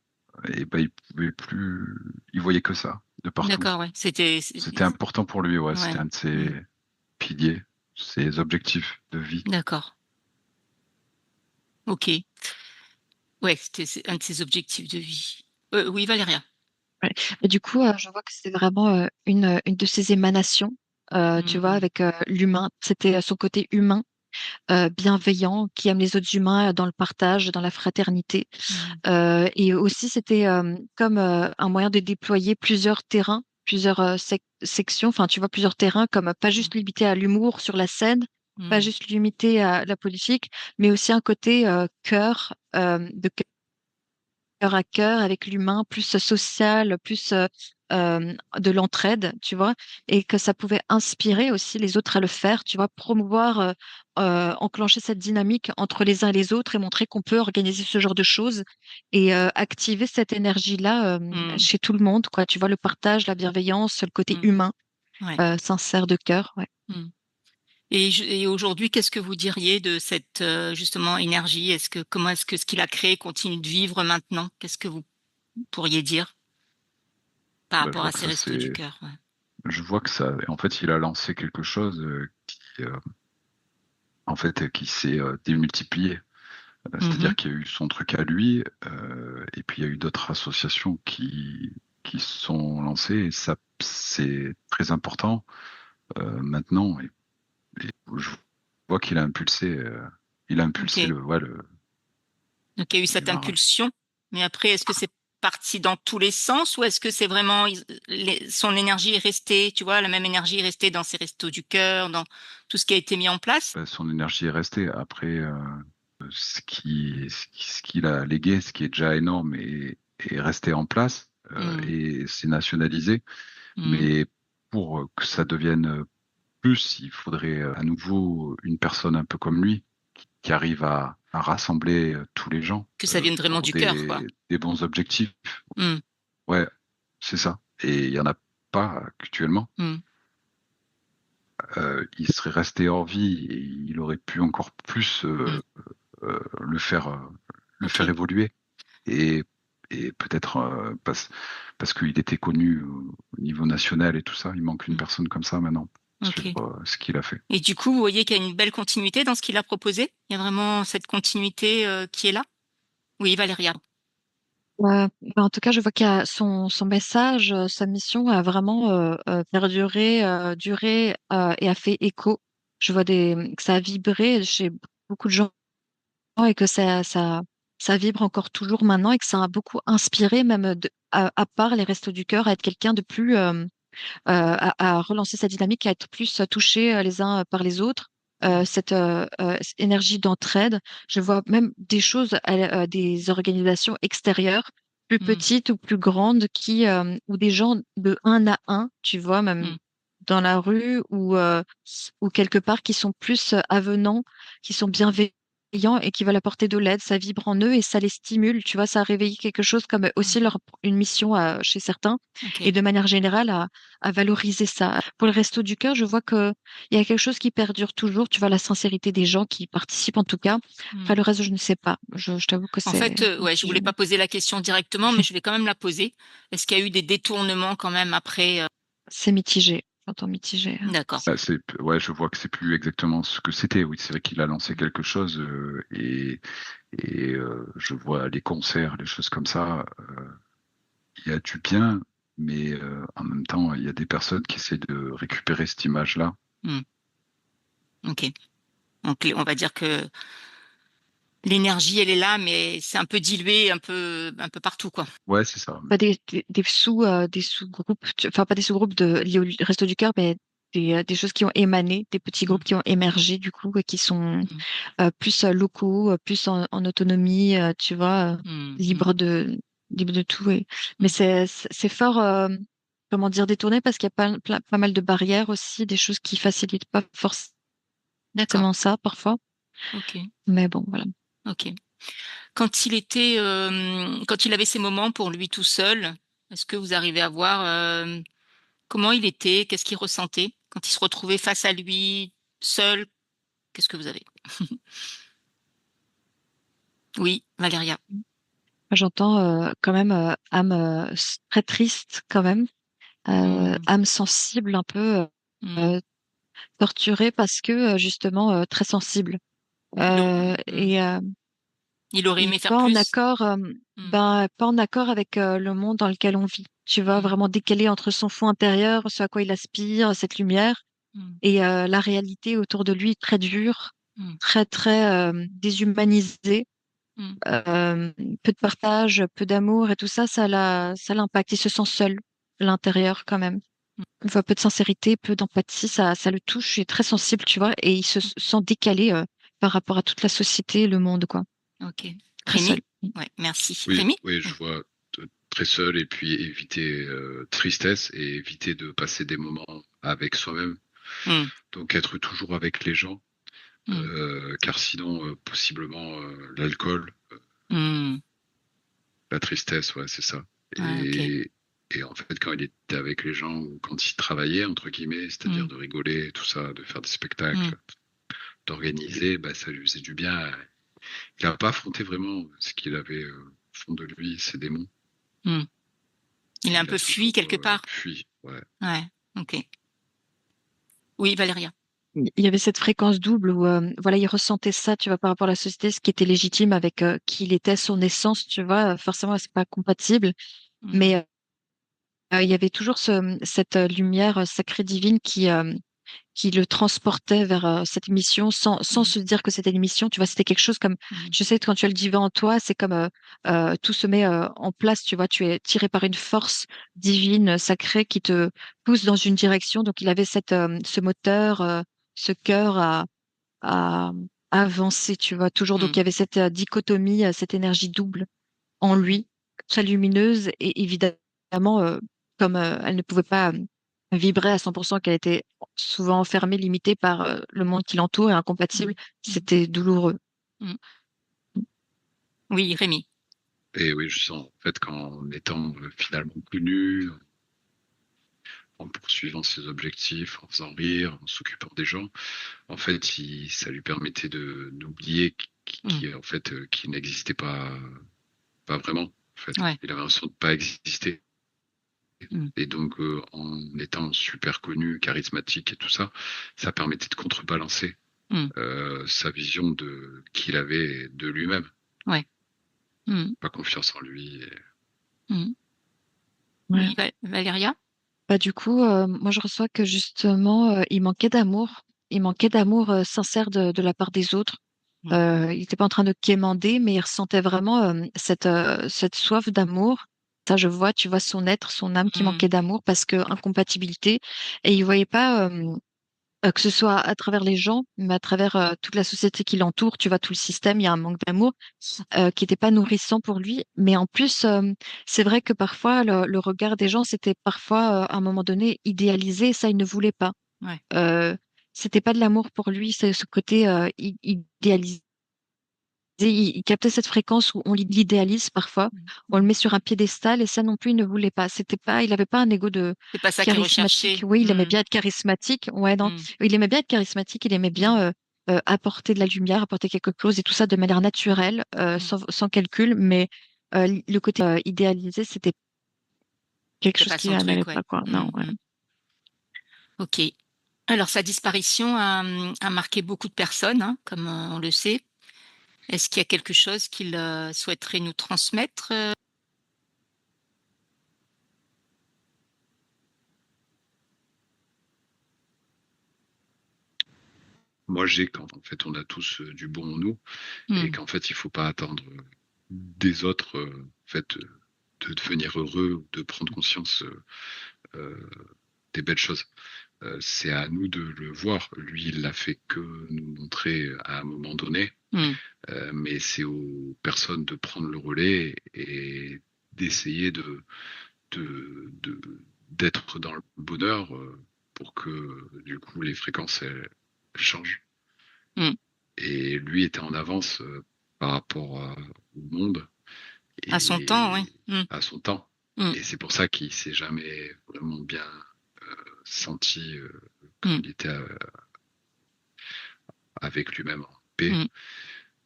S3: et ben, il pouvait plus, il voyait que ça, de partout.
S1: D'accord, ouais.
S3: C'était important pour lui, ouais.
S1: Ouais.
S3: C'était un de ses
S1: Mm.
S3: piliers, ses objectifs de vie.
S1: D'accord. Ok. Ouais, c'est un de ses objectifs de vie. Oui, Valéria.
S2: Ouais. Et du coup, je vois que c'est vraiment une de ses émanations, tu vois,
S1: Mm.
S2: avec l'humain. C'était son côté humain, bienveillant, qui aime les autres humains dans le partage, dans la fraternité.
S1: Mm.
S2: Et aussi, c'était comme un moyen de déployer plusieurs terrains, plusieurs sections, enfin, tu vois, plusieurs terrains, comme pas
S1: Mm.
S2: juste limité à l'humour sur la scène, pas
S1: Mm.
S2: juste limité à la politique, mais aussi un côté cœur, de cœur à cœur avec l'humain, plus social, plus de l'entraide, tu vois, et que ça pouvait inspirer aussi les autres à le faire, tu vois, promouvoir, enclencher cette dynamique entre les uns et les autres et montrer qu'on peut organiser ce genre de choses et activer cette énergie-là
S1: Mm.
S2: chez tout le monde, quoi, tu vois, le partage, la bienveillance, le côté
S1: Mm.
S2: humain,
S1: Ouais.
S2: sincère de cœur, ouais.
S1: Mm. Et aujourd'hui, qu'est-ce que vous diriez de cette justement énergie? Comment est-ce que ce qu'il a créé continue de vivre maintenant? Qu'est-ce que vous pourriez dire par
S3: Bah, je
S1: rapport
S3: vois
S1: à
S3: que
S1: ces
S3: ça
S1: restos du
S3: c'est,
S1: cœur? Ouais.
S3: je vois que ça, en fait, il a lancé quelque chose en fait, qui s'est démultiplié. C'est-à-dire
S1: Mhm.
S3: qu'il y a eu son truc à lui, et puis il y a eu d'autres associations qui se sont lancées, et ça, c'est très important maintenant. Et je vois qu'il a il a impulsé
S1: Ok. Donc il y a eu cette
S3: ben,
S1: impulsion, mais après, est-ce que c'est parti dans tous les sens ou est-ce que c'est vraiment son énergie est restée, tu vois, la même énergie est restée dans ses restos du cœur, dans tout ce qui a été mis en place?
S3: son énergie est restée. Après, ce qu'il a légué, ce qui est déjà énorme, est resté en place
S1: Mm.
S3: et c'est nationalisé.
S1: Mm.
S3: Mais pour que ça devienne plus, il faudrait à nouveau une personne un peu comme lui qui arrive à rassembler tous les gens
S1: Que ça vienne vraiment
S3: pour
S1: du cœur, quoi.
S3: des bons objectifs.
S1: Mm.
S3: Ouais, c'est ça. Et il y en a pas actuellement.
S1: Mm.
S3: Il serait resté hors vie et il aurait pu encore plus
S1: Mm.
S3: le faire le
S1: Ok.
S3: faire évoluer et peut-être parce qu'il était connu au niveau national et tout ça. Il manque une
S1: Mm.
S3: personne comme ça maintenant pour suivre
S1: Ok.
S3: ce qu'il a fait.
S1: Et du coup, vous voyez qu'il y a une belle continuité dans ce qu'il a proposé? Il y a vraiment cette continuité qui est là? Oui, Valéria.
S2: Bah, en tout cas, je vois qu'il y a son message, sa mission a vraiment perduré, duré et a fait écho. Je vois que ça a vibré chez beaucoup de gens et que ça vibre encore toujours maintenant et que ça a beaucoup inspiré, même à part les Restos du Cœur, à être quelqu'un de plus, à relancer sa dynamique, à être plus touchés les uns par les autres. Cette énergie d'entraide. Je vois même des choses, des organisations extérieures, plus
S1: Mm.
S2: petites ou plus grandes, ou des gens de un à un, tu vois, même
S1: Mm.
S2: dans la rue ou quelque part qui sont plus avenants, qui sont bienveillants et qui veulent apporter de l'aide. Ça vibre en eux et ça les stimule, tu vois, ça a réveillé quelque chose comme
S1: Mm.
S2: aussi une mission chez certains et
S1: Ok.
S2: de manière générale à valoriser ça. Pour le Resto du Cœur, je vois que il y a quelque chose qui perdure toujours, tu vois, la sincérité des gens qui participent en tout cas. Après,
S1: Mm.
S2: le reste, je ne sais pas. Je t'avoue que
S1: En fait,
S2: c'est
S1: ouais, je voulais pas poser la question directement, mais je vais quand même la poser. Est-ce qu'il y a eu des détournements quand même après?
S2: c'est mitigé. j'entends mitigé.
S1: D'accord.
S3: Ouais, je vois que c'est plus exactement ce que c'était. Oui, c'est vrai qu'il a lancé
S1: Mm.
S3: quelque chose et je vois les concerts, les choses comme ça. Il y a du bien, mais en même temps, il y a des personnes qui essaient de récupérer cette image-là.
S1: Mm. Ok. Donc, on va dire que l'énergie, elle est là, mais c'est un peu dilué, un peu partout, quoi.
S3: Ouais, c'est ça.
S2: Pas des sous-groupes, enfin pas des sous-groupes liés au Resto du Cœur, mais des choses qui ont émané, des petits
S1: Mm.
S2: groupes qui ont émergé du coup, et qui sont
S1: Mm.
S2: plus locaux, plus en autonomie, tu vois,
S1: Mm. Mm.
S2: libres de tout. Mais
S1: Mm.
S2: c'est fort, comment dire, détourné parce qu'il y a pas mal de barrières aussi, des choses qui facilitent pas
S1: D'accord.
S2: forcément ça parfois.
S1: Ok.
S2: Mais bon, voilà.
S1: Ok. Quand il avait ses moments pour lui tout seul, est-ce que vous arrivez à voir comment il était, qu'est-ce qu'il ressentait quand il se retrouvait face à lui, seul? Qu'est-ce que vous avez? Oui, Valéria.
S2: J'entends quand même âme très triste quand même,
S1: Hmm,
S2: âme sensible un peu
S1: hmm.
S2: euh, torturée parce que justement très sensible
S1: Il, a- hmm.
S2: et,
S1: Il aurait
S2: et
S1: aimé faire
S2: pas en
S1: plus.
S2: accord,
S1: Hmm,
S2: ben pas en accord avec le monde dans lequel on vit. Tu vois,
S1: hmm,
S2: vraiment décalé entre son fond intérieur, ce à quoi il aspire, cette lumière,
S1: hmm,
S2: et la réalité autour de lui très dure,
S1: hmm,
S2: très déshumanisée.
S1: hmm.
S2: Euh, Peu de partage, peu d'amour et tout ça, ça l'impacte. Il se sent seul à l'intérieur quand même. Il voit peu de sincérité, peu d'empathie, ça le touche, il est très sensible, tu vois, et il se sent décalé par rapport à toute la société, le monde, quoi.
S1: Ok.
S2: Très seul.
S1: Rémi? Ouais, merci.
S4: Oui,
S1: Rémi?
S4: oui,
S1: Hmm,
S4: je vois très seul et puis éviter tristesse et éviter de passer des moments avec soi-même.
S1: hmm,
S4: Donc être toujours avec les gens,
S1: hmm,
S4: car sinon possiblement l'alcool,
S1: hmm.
S4: la tristesse, ouais, c'est ça.
S1: Ouais, ok.
S4: Et en fait, quand il était avec les gens ou quand il travaillait, entre guillemets,
S1: Hmm,
S4: c'est-à-dire de rigoler, tout ça, de faire des
S1: hmm,
S4: spectacles, d'organiser, bah, ça lui faisait du bien. Il n'a pas affronté vraiment ce qu'il avait au fond de lui, ses démons.
S1: hmm. Il a un
S4: Il a
S1: peu fui
S4: toujours
S1: quelque part.
S4: fui. Ouais.
S1: Ouais, ok. Oui, Valéria.
S2: Il y avait cette fréquence double où voilà, il ressentait ça, tu vois, par rapport à la société, ce qui était légitime avec qui il était, son essence, tu vois, forcément, c'est pas compatible.
S1: Hmm,
S2: Mais il y avait toujours cette lumière sacrée divine qui le transportait vers cette mission sans
S1: hmm,
S2: se dire que c'était une mission. Tu vois, c'était quelque chose comme,
S1: hmm,
S2: je sais, quand tu as le divin en toi, c'est comme tout se met en place, tu vois, tu es tiré par une force divine, sacrée qui te pousse dans une direction. Donc, il avait ce moteur, ce cœur à, à avancer, tu vois, toujours. Donc,
S1: hmm,
S2: il y avait cette dichotomie, cette énergie double en lui, très lumineuse et évidemment, comme elle ne pouvait pas vibrer à 100%, qu'elle était souvent enfermée, limitée par le monde qui l'entoure et
S1: hmm,
S2: incompatible,
S1: hmm,
S2: c'était douloureux.
S1: hmm. Oui, Rémi.
S4: Et oui, je sens en fait qu'en étant finalement connu, en poursuivant ses objectifs, en faisant rire, en s'occupant des gens, en fait, ça lui permettait de d'oublier
S1: Hmm,
S4: en fait, qui n'existait pas vraiment. En fait,
S1: ouais.
S4: il avait l'impression de pas exister.
S1: Hmm,
S4: Et donc, en étant super connu, charismatique et tout ça, ça permettait de contrebalancer
S1: hmm,
S4: sa vision de qu'il avait de lui-même,
S1: ouais. Hmm,
S4: pas confiance en lui.
S1: hmm.
S2: Ouais.
S1: Oui, Valéria?
S2: Bah, du coup, moi, je reçois que justement, il manquait d'amour. Il manquait d'amour sincère de la part des autres.
S1: Hmm,
S2: Il n'était pas en train de quémander, mais il ressentait vraiment cette soif d'amour. Ça, je vois, tu vois son être, son âme qui
S1: hmm,
S2: manquait d'amour parce que incompatibilité. Et il voyait pas que ce soit à travers les gens, mais à travers toute la société qui l'entoure, tu vois, tout le système, il y a un manque d'amour qui n'était pas nourrissant pour lui. Mais en plus, c'est vrai que parfois, le regard des gens, c'était parfois, à un moment donné, idéalisé, et ça, il ne voulait pas.
S1: ouais.
S2: Euh, C'était pas de l'amour pour lui, c'est ce côté idéalisé. Il captait cette fréquence où on l'idéalise parfois,
S1: Hmm,
S2: on le
S1: hmm.
S2: met sur un piédestal, et ça non plus, il ne voulait pas. C'était pas, il n'avait pas un ego de
S1: C'est pas ça qui est
S2: charismatique.
S1: recherché.
S2: Oui, il aimait
S1: Hmm,
S2: bien être charismatique. Ouais, non,
S1: hmm,
S2: il aimait bien être charismatique. Il aimait
S1: hmm,
S2: bien apporter de la lumière, apporter quelque chose et tout ça de manière naturelle,
S1: hmm.
S2: sans calcul. Mais le côté idéalisé, c'était quelque
S1: C'est
S2: chose
S1: pas
S2: qui
S1: son
S2: n'allait
S1: truc,
S2: pas,
S1: ouais.
S2: quoi. Non,
S1: Hmm,
S2: ouais.
S1: hmm. Ok. Alors, sa disparition a marqué beaucoup de personnes, hein, comme on le sait. Est-ce qu'il y a quelque chose qu'il souhaiterait nous transmettre?
S4: Moi, j'ai quand en fait on a tous du bon en nous et
S1: Hmm.
S4: qu'en fait il faut pas attendre des autres en fait de devenir heureux ou de prendre conscience euh, des belles choses. C'est à nous de le voir. Lui, il l'a fait que nous montrer à un moment donné,
S1: Hmm.
S4: mais c'est aux personnes de prendre le relais et d'essayer de- d'être dans le bonheur pour que du coup les fréquences elles changent.
S1: Hmm.
S4: Et lui était en avance par rapport au monde
S1: À son temps, oui.
S4: et
S1: Hmm.
S4: à son temps.
S1: Hmm.
S4: Et c'est pour ça qu'il s'est jamais vraiment bien senti
S1: Hmm.
S4: comme il était avec lui-même en paix,
S1: Hmm.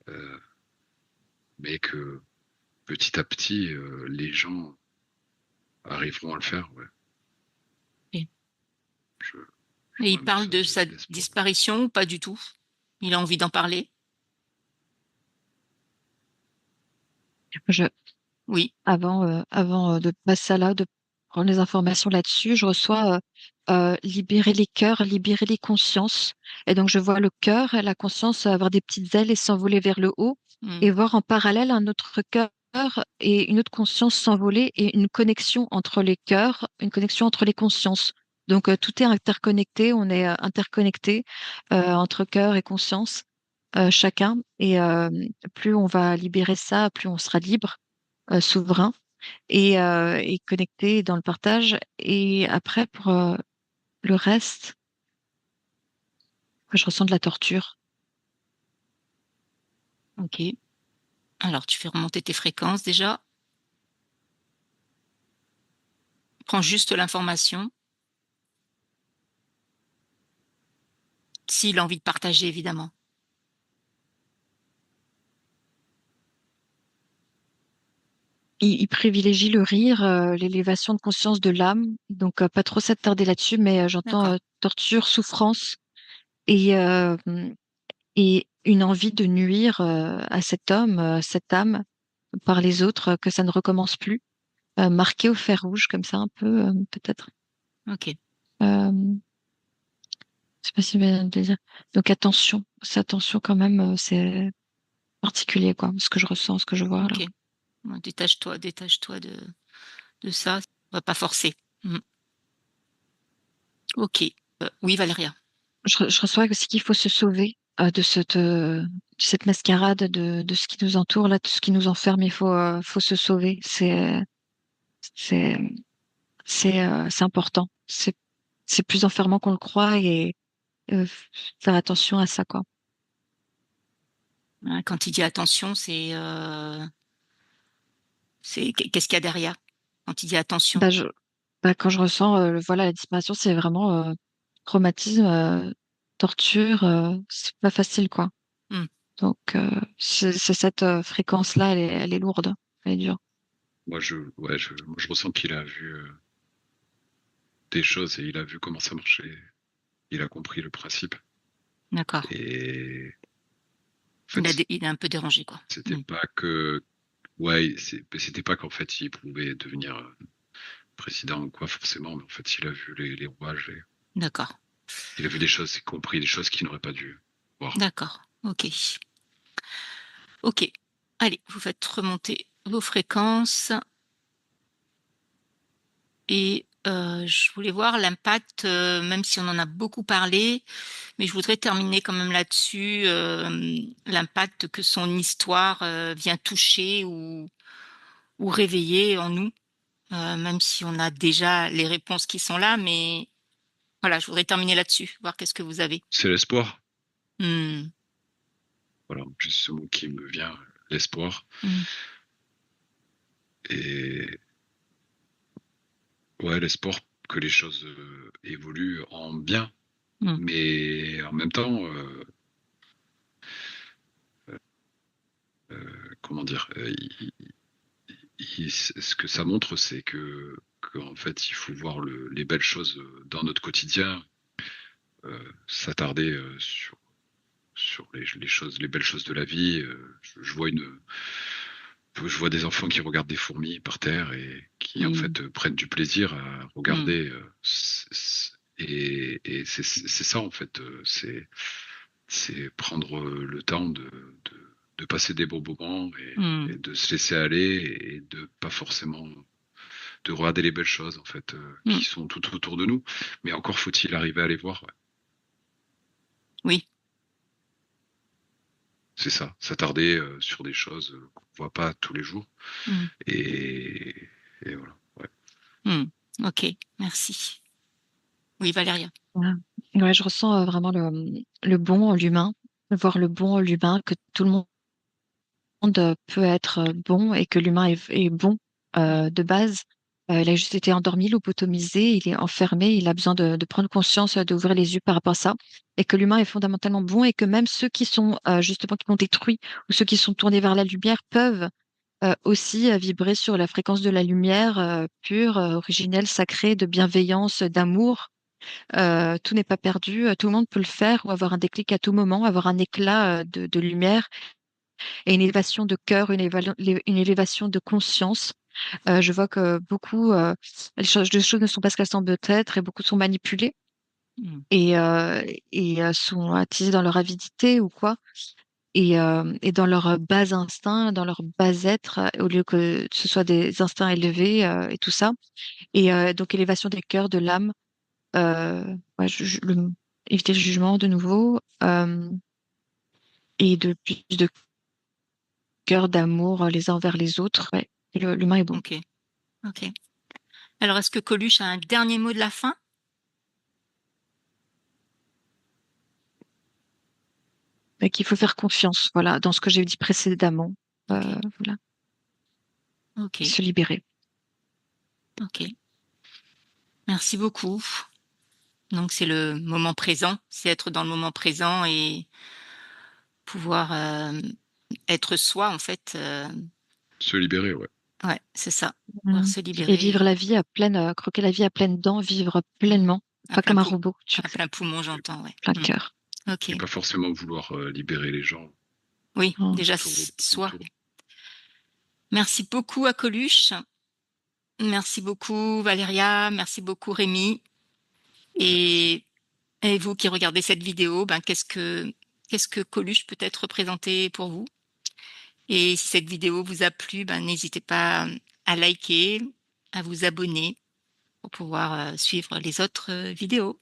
S4: euh, mais que petit à petit, les gens arriveront à le faire. Ouais.
S1: Ok.
S4: Je,
S1: Et il
S4: j'aurais un peu
S1: parle
S4: ça
S1: de sa
S4: d'espoir.
S1: disparition ou pas du tout? Il a envie d'en parler?
S2: Je,
S1: Oui.
S2: avant de passer à là, de prendre les informations là-dessus, je reçois libérer les cœurs, libérer les consciences. Et donc, je vois le cœur et la conscience avoir des petites ailes et s'envoler vers le haut,
S1: Hmm.
S2: et voir en parallèle un autre cœur et une autre conscience s'envoler, et une connexion entre les cœurs, une connexion entre les consciences. Donc, tout est interconnecté, on est interconnecté entre cœur et conscience, chacun. Et plus on va libérer ça, plus on sera libre, souverain et connecté dans le partage. Et après, pour le reste, je ressens de la torture.
S1: Ok. Alors, tu fais remonter tes fréquences déjà. Prends juste l'information. S'il a envie de partager, évidemment.
S2: Il privilégie le rire, l'élévation de conscience de l'âme. Donc, pas trop s'attarder là-dessus, mais j'entends
S1: D'accord.
S2: torture, souffrance et, et une envie de nuire à cet homme, cette âme, par les autres, que ça ne recommence plus. Marqué au fer rouge, comme ça, un peu, peut-être.
S1: Ok.
S2: Euh, je sais pas si bien de le dire. Donc, attention. C'est attention quand même, c'est particulier, quoi, ce que je ressens, ce que je vois là.
S1: Ok. Bon, détache-toi de ça. On va pas forcer. Hmm. Ok. Oui, Valéria.
S2: Je reçois aussi qu'il faut se sauver de cette mascarade de ce qui nous entoure, là, de ce qui nous enferme. Il faut se sauver. C'est, c'est important. C'est plus enfermant qu'on le croit et euh, faire attention à ça, quoi.
S1: Hein, quand il dit attention, qu'est-ce qu'il y a derrière? Quand il dit attention.
S2: Bah, quand je ressens, voilà, la disparition, c'est vraiment traumatisme, torture. C'est pas facile, quoi.
S1: Hmm.
S2: Donc, c'est cette fréquence-là, elle est lourde, elle est dure.
S4: Moi, je ressens qu'il a vu des choses et il a vu comment ça marchait. Il a compris le principe.
S1: D'accord.
S4: Et en fait,
S1: Il est un peu dérangé, quoi.
S4: c'était
S1: Hmm.
S4: pas que, ouais, c'était pas qu'en fait il pouvait devenir président ou quoi forcément, mais en fait il a vu les rouages et
S1: D'accord.
S4: il a vu des choses, il a compris des choses qu'il n'aurait pas dû voir.
S1: D'accord. Ok. Ok. Allez, vous faites remonter vos fréquences et je voulais voir l'impact, même si on en a beaucoup parlé, mais je voudrais terminer quand même là-dessus, l'impact que son histoire vient toucher ou réveiller en nous, même si on a déjà les réponses qui sont là, mais voilà, je voudrais terminer là-dessus, voir qu'est-ce que vous avez.
S4: C'est l'espoir.
S1: Hmm.
S4: Voilà, juste ce mot qui me vient, l'espoir.
S1: Hmm.
S4: Et ouais, l'espoir que les choses évoluent en bien,
S1: Hmm.
S4: mais en même temps, comment dire, ce que ça montre, c'est que qu'en fait, il faut voir les belles choses dans notre quotidien s'attarder sur les choses, les belles choses de la vie. Je vois des enfants qui regardent des fourmis par terre et qui en fait prennent du plaisir à regarder. Et c'est ça en fait, c'est prendre le temps de passer des bons moments et de se laisser aller et de pas forcément de regarder les belles choses en fait qui sont tout autour de nous. Mais encore faut-il arriver à les voir. Ouais.
S1: Oui.
S4: C'est ça, s'attarder sur des choses qu'on voit pas tous les jours. Et voilà. Ouais.
S1: Ok, merci. Oui, Valéria.
S2: Ouais, je ressens vraiment le bon en l'humain, voir le bon en l'humain, que tout le monde peut être bon et que l'humain est bon de base. Il a juste été endormi, lobotomisé, il est enfermé, il a besoin de prendre conscience, d'ouvrir les yeux par rapport à ça, et que l'humain est fondamentalement bon et que même ceux qui sont justement qui l'ont détruit ou ceux qui sont tournés vers la lumière peuvent aussi vibrer sur la fréquence de la lumière pure, originelle, sacrée, de bienveillance, d'amour. Tout n'est pas perdu, tout le monde peut le faire ou avoir un déclic à tout moment, avoir un éclat de lumière et une élévation de cœur, une élévation de conscience. Je vois que beaucoup, les choses ne sont pas ce qu'elles semblent être et beaucoup sont manipulées et sont attisées dans leur avidité ou quoi. Et dans leur bas instinct, dans leur bas être, au lieu que ce soit des instincts élevés et tout ça. Et donc élévation des cœurs, de l'âme, ouais, éviter le jugement de nouveau, et de plus de cœur, d'amour les uns envers les autres. Ouais. Et l'humain est bon.
S1: Ok. Alors, est-ce que Coluche a un dernier mot de la fin?
S2: Et qu'il faut faire confiance, voilà, dans ce que j'ai dit précédemment. Voilà.
S1: Ok.
S2: Se libérer.
S1: Ok. Merci beaucoup. Donc, c'est le moment présent, c'est être dans le moment présent et pouvoir être soi, en fait.
S4: Se libérer, ouais.
S1: Ouais, c'est ça. Pouvoir se
S2: Et vivre
S1: libérer
S2: la vie à pleine, croquer la vie à pleines dents, vivre pleinement,
S1: à
S2: pas
S1: plein
S2: comme un robot, tu
S1: à
S2: vois,
S1: plein poumon, j'entends, ouais.
S2: plein cœur.
S1: Ok.
S4: Et pas forcément vouloir libérer les gens
S1: Oui,
S2: Mm.
S1: déjà soi.
S4: autour.
S1: Merci beaucoup à Coluche. Merci beaucoup Valéria. Merci beaucoup Rémi.
S4: Merci.
S1: Et vous qui regardez cette vidéo, ben qu'est-ce que Coluche peut être représenté pour vous? Et si cette vidéo vous a plu, ben n'hésitez pas à liker, à vous abonner pour pouvoir suivre les autres vidéos.